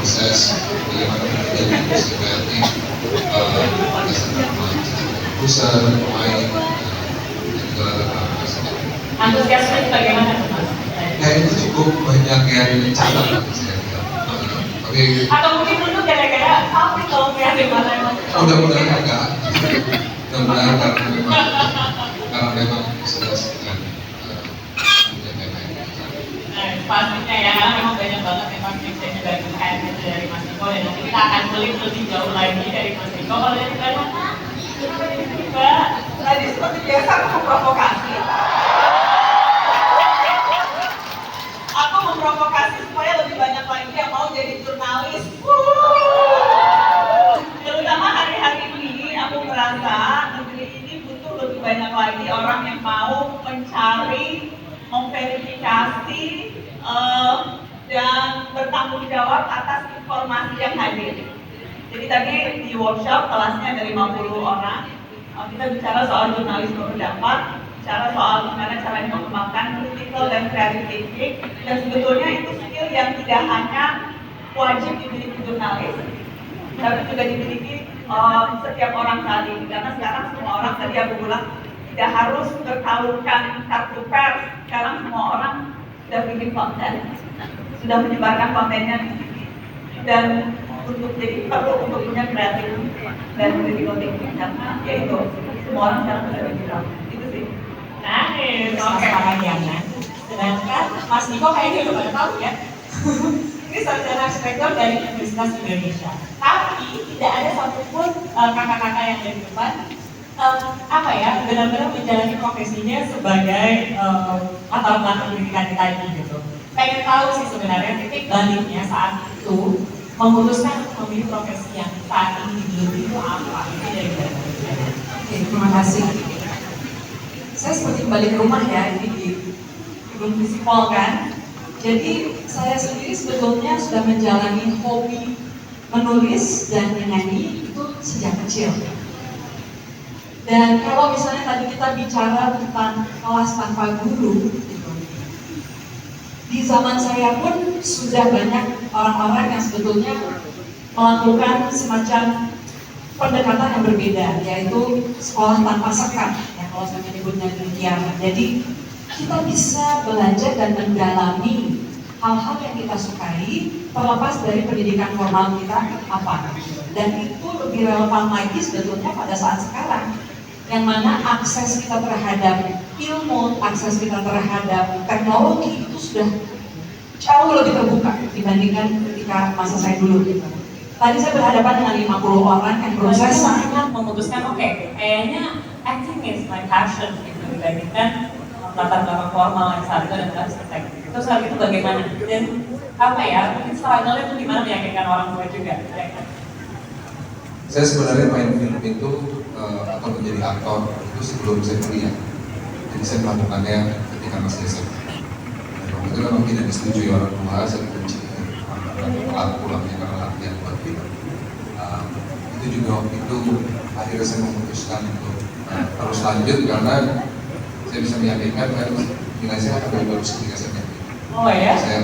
proses bagaimana menjadi industri kreatif berdasarkan produser, pemain, dan juga latar Antusiasme bagaimana Mas? Ya itu cukup banyak yang dicatat saya lihat. Tapi atau mungkin dulu gara-gara apa kalau kreatif mana? mudah-mudahan enggak. Mudah-mudahan karena memang sudah sekian pastinya ya, karena memang banyak banget memang tips-tipsnya dari KM itu dari Mas Niko, dan nanti kita akan beli lebih jauh lagi dari Mas Niko. Kalau dari Mbak Nana, Mbak, tadi seperti biasa aku memprovokasi. Aku memprovokasi supaya lebih banyak lagi yang mau jadi jurnalis. Terutama hari-hari ini aku merasa negeri ini butuh lebih banyak lagi orang yang mau mencari, memverifikasi, dan bertanggung jawab atas informasi yang hadir. Jadi tadi di workshop kelasnya dari 50 orang, kita bicara soal jurnalisme berdampak, bicara soal bagaimana caranya mengembangkan critical dan creative thinking, dan sebetulnya itu skill yang tidak hanya wajib dimiliki jurnalis, tapi juga dimiliki setiap orang saat ini. Karena sekarang semua orang, tadi aku bilang, tidak harus bertalukan kartu pers. Sekarang semua orang sudah bikin konten, sudah menyebarkan kontennya di sini, dan untuk jadi perlu untuk punya kreatif dan critical thinking, karena yaitu semua orang sekarang sudah digital. Itu sih. Nah, oke Mariana. Sedangkan Mas Niko kayaknya udah pada tahu ya. Ini sarjana arsitektur dari Universitas Indonesia. Tapi tidak ada satupun kakak-kakak yang dari depan apa ya, benar-benar menjalani profesinya sebagai latar belakang pendidikan kita ini gitu. Pengen tahu sih sebenarnya titik baliknya saat itu memutuskan untuk memilih profesi yang saat ini digeluti itu apa? Ini dari mana? Oke, terima kasih. Saya seperti kembali ke rumah ya, ini di gedung Visipol kan. Jadi saya sendiri sebetulnya sudah menjalani hobi menulis dan menyanyi itu sejak kecil. Dan kalau misalnya tadi kita bicara tentang kelas tanpa guru, di zaman saya pun sudah banyak orang-orang yang sebetulnya melakukan semacam pendekatan yang berbeda, yaitu sekolah tanpa sekat, ya kalau saya menyebutnya demikian. Jadi kita bisa belajar dan mendalami hal-hal yang kita sukai terlepas dari pendidikan formal kita apa. Dan itu lebih relevan lagi sebetulnya pada saat sekarang, yang mana akses kita terhadap ilmu, akses kita terhadap teknologi itu sudah jauh lebih terbuka dibandingkan ketika masa saya dulu. Tadi saya berhadapan dengan 50 orang yang proses sangat memutuskan, oke, kayaknya acting is my passion gitu, dibandingkan latar belakang formal yang saat itu dan arsitek. Terus hal itu bagaimana? Dan apa ya, mungkin struggle-nya itu gimana meyakinkan orang tua juga? Saya sebenarnya main film itu atau menjadi aktor itu sebelum saya kuliah. Jadi saya melakukannya ketika masih SMA. Dan itu memang tidak disetujui orang tua, saya benci telat pulangnya karena latihan buat film. Itu juga waktu itu akhirnya saya memutuskan untuk terus lanjut karena saya bisa meyakinkan kan nilai saya akan bagus ketika saya main film. Oh ya? Saya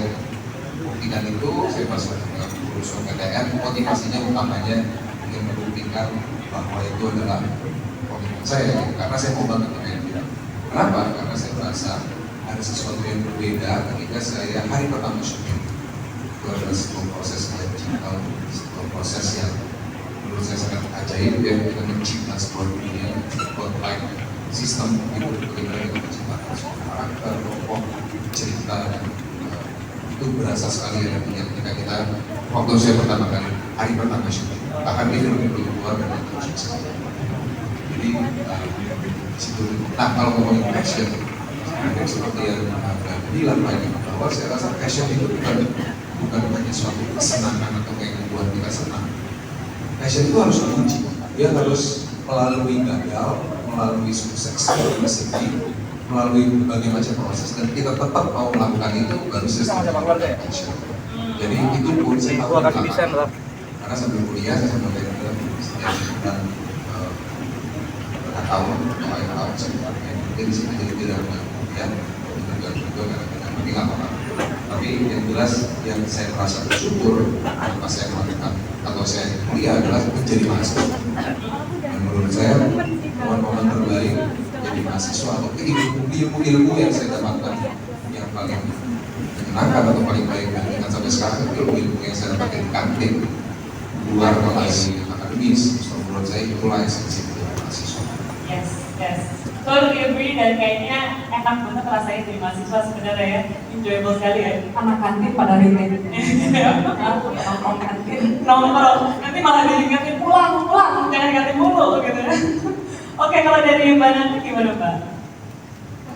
buktikan itu, saya masuk ke kursus PTN, motivasinya utamanya ingin membuktikan bahwa itu adalah komitmen saya, karena saya mau banget main film. Kenapa? Karena saya merasa ada sesuatu yang berbeda ketika saya hari pertama syuting. Itu adalah sebuah proses yang digital, sebuah proses yang menurut saya sangat ajaib ya, kita mencipta sebuah dunia, sebuah light sistem itu bagaimana kita menciptakan sebuah karakter, tokoh, cerita, dan itu berasa sekali ya nantinya ketika kita waktu saya pertama kali hari pertama syuting, bahkan di film itu keluar dan itu sukses. Jadi situ. Nah kalau ngomongin passion, seperti yang bilang tadi, bahwa saya rasa passion itu bukan hanya suatu kesenangan atau yang membuat kita senang. Passion itu harus diuji, dia harus melalui gagal, melalui sukses, melalui sedih, melalui berbagai macam proses, dan kita tetap mau melakukan itu baru selesai. Jadi itu pun saya tahu karena sambil kuliah saya sambil belajar dan tahun atau akhir tahun sebenarnya di sini jadi tidak kemudian juga karena tidak ngerti apa. Tapi yang jelas yang saya merasa bersyukur pas menjadi mahasiswa. Dan menurut saya momen-momen terbaik jadi mahasiswa atau ilmu yang saya dapatkan yang paling menyenangkan atau paling baik dan ingat sampai sekarang ilmu yang saya dapatkan di kantin luar dari akademis. So, menurut saya itulah esensi menjadi mahasiswa. Yes, yes. Totally agree, dan kayaknya enak banget rasanya jadi mahasiswa sebenarnya ya. Enjoyable sekali ya. Anak kantin pada relate. Nongkrong kantin. Nongkrong. Nanti malah diingetin pulang, jangan kantin mulu gitu ya. Oke, kalau dari Mbak Nanti gimana Mbak?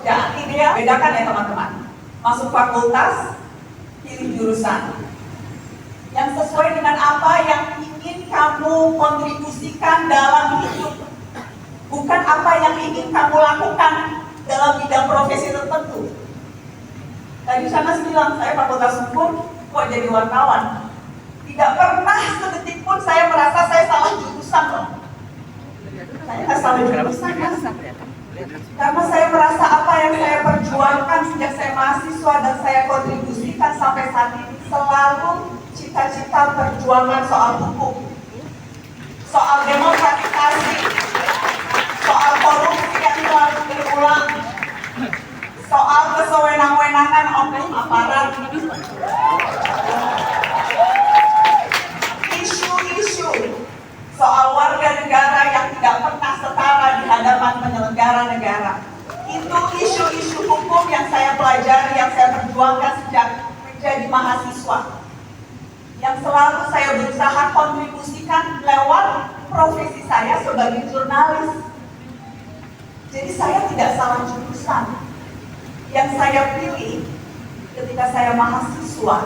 Ya, ini ya, bedakan ya teman-teman. Masuk fakultas, pilih jurusan yang sesuai dengan apa yang ingin kamu kontribusikan dalam hidup. Bukan apa yang ingin kamu lakukan dalam bidang profesi tertentu. Tadi Shanas bilang, saya fakultas hukum, kok jadi wartawan. Tidak pernah sedetik pun saya merasa saya salah jurusan loh. Saya nggak salah jurusan kan? Karena saya merasa apa yang saya perjuangkan sejak saya mahasiswa dan saya kontribusikan sampai saat ini selalu cita-cita perjuangan soal hukum, soal demokratisasi, soal korupsi yang selalu berulang, soal kesewenang-wenangan oknum aparat, isu-isu soal warga negara yang tidak pernah setara di hadapan penyelenggara negara. Itu isu-isu hukum yang saya pelajari, yang saya perjuangkan sejak menjadi mahasiswa, yang selalu saya berusaha kontribusikan lewat profesi saya sebagai jurnalis. Jadi saya tidak salah jurusan. Yang saya pilih ketika saya mahasiswa,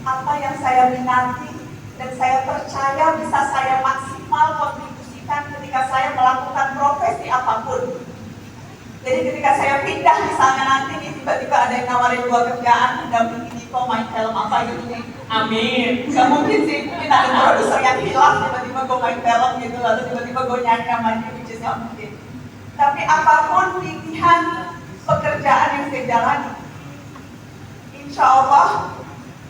apa yang saya minati dan saya percaya bisa saya maksimal kontribusikan ketika saya melakukan profesi apapun. Jadi ketika saya pindah misalnya nanti nih tiba-tiba ada yang nawarin gua kerjaan mendampingi Niko main film apa gitu nih. Amin. Gak mungkin sih, mungkin ada produser yang hilang tiba-tiba gua main film gitu, lalu tiba-tiba gua nyanyi sama dia, which is gak mungkin. Tapi apapun pilihan pekerjaan yang saya jalani, insya Allah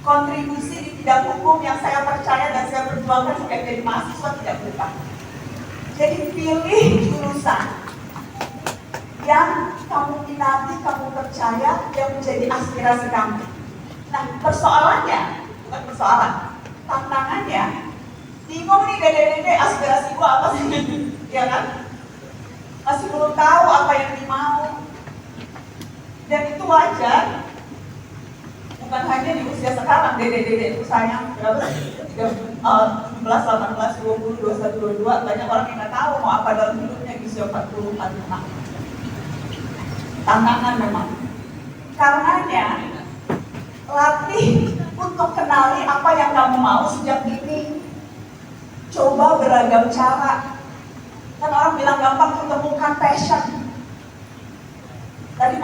kontribusi di bidang hukum yang saya percaya dan saya perjuangkan sejak jadi mahasiswa tidak berubah. Jadi pilih jurusan yang kamu minati, kamu percaya, yang menjadi aspirasi kamu. Nah, persoalannya, bukan persoalan, tantangannya, bingung nih dede-dede aspirasi gua apa sih? Ya kan? Masih belum tahu apa yang dimau. Dan itu wajar. Bukan hanya di usia sekarang, dede-dede itu sayang berapa sih? 17, 18, 20, 21, 22, banyak orang yang nggak tahu mau apa dalam hidupnya di usia 40, 45. Tantangan memang. Karenanya, latih untuk kenali apa yang kamu mau sejak dini. Coba beragam cara. Kan orang bilang gampang, temukan passion. Tadi